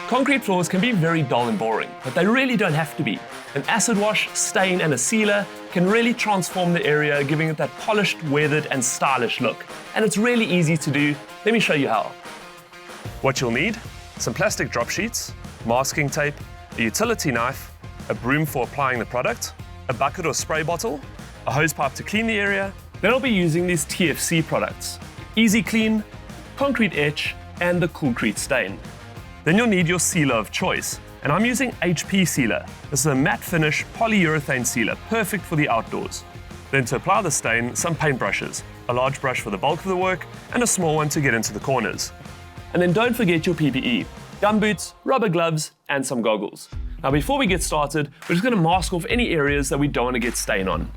Concrete floors can be very dull and boring, but they really don't have to be. An acid wash, stain, and a sealer can really transform the area, giving it that polished, weathered, and stylish look. And it's really easy to do. Let me show you how. What you'll need: some plastic drop sheets, masking tape, a utility knife, a broom for applying the product, a bucket or spray bottle, a hose pipe to clean the area. Then I'll be using these TFC products: Easy Clean, Concrete Etch, and the Coolcrete Stain. Then you'll need your sealer of choice, and I'm using HP Sealer. This is a matte finish polyurethane sealer, perfect for the outdoors. Then to apply the stain, some paintbrushes, a large brush for the bulk of the work, and a small one to get into the corners. And then don't forget your PPE, gumboots, rubber gloves, and some goggles. Now before we get started, we're just going to mask off any areas that we don't want to get stain on.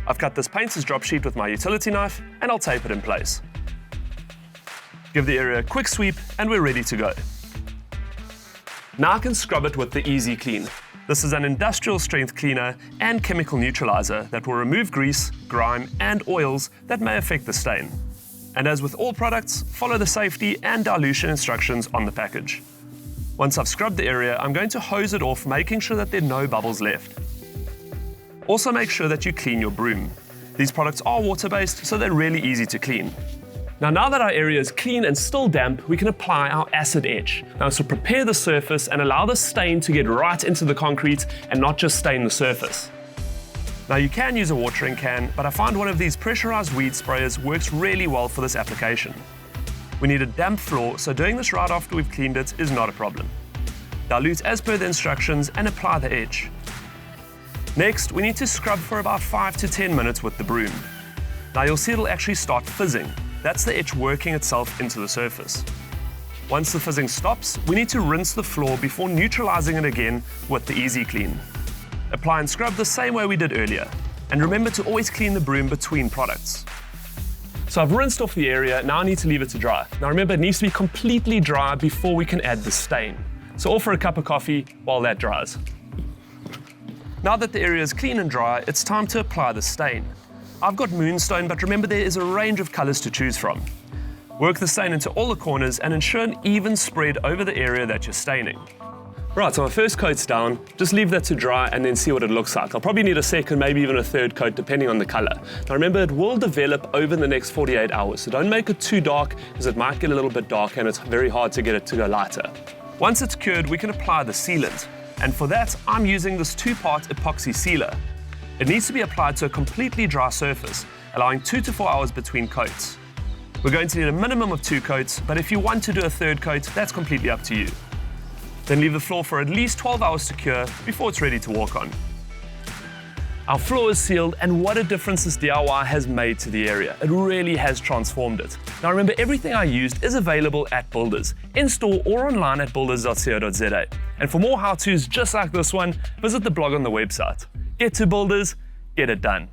I've cut this painter's drop sheet with my utility knife, and I'll tape it in place. Give the area a quick sweep, and we're ready to go. Now I can scrub it with the Easy Clean. This is an industrial strength cleaner and chemical neutralizer that will remove grease, grime, and oils that may affect the stain. And as with all products, follow the safety and dilution instructions on the package. Once I've scrubbed the area, I'm going to hose it off, making sure that there are no bubbles left. Also make sure that you clean your broom. These products are water-based, so they're really easy to clean. Now that our area is clean and still damp, we can apply our acid etch. Now to prepare the surface and allow the stain to get right into the concrete and not just stain the surface. Now you can use a watering can, but I find one of these pressurized weed sprayers works really well for this application. We need a damp floor, so doing this right after we've cleaned it is not a problem. Dilute as per the instructions and apply the etch. Next, we need to scrub for about 5 to 10 minutes with the broom. Now you'll see it'll actually start fizzing. That's the etch working itself into the surface. Once the fizzing stops, we need to rinse the floor before neutralizing it again with the Easy Clean. Apply and scrub the same way we did earlier. And remember to always clean the broom between products. So I've rinsed off the area, now I need to leave it to dry. Now remember, it needs to be completely dry before we can add the stain. So offer a cup of coffee while that dries. Now that the area is clean and dry, it's time to apply the stain. I've got moonstone, but remember there is a range of colors to choose from. Work the stain into all the corners and ensure an even spread over the area that you're staining. Right, so my first coat's down, just leave that to dry and then see what it looks like. I'll probably need a second, maybe even a third coat, depending on the color. Now remember, it will develop over the next 48 hours, so don't make it too dark, because it might get a little bit dark and it's very hard to get it to go lighter. Once it's cured, we can apply the sealant. And for that, I'm using this 2-part epoxy sealer. It needs to be applied to a completely dry surface, allowing 2 to 4 hours between coats. We're going to need a minimum of 2 coats, but if you want to do a third coat, that's completely up to you. Then leave the floor for at least 12 hours to cure before it's ready to walk on. Our floor is sealed, and what a difference this DIY has made to the area. It really has transformed it. Now remember, everything I used is available at Builders, in-store or online at builders.co.za. And for more how-tos just like this one, visit the blog on the website. Get to Builders, get it done.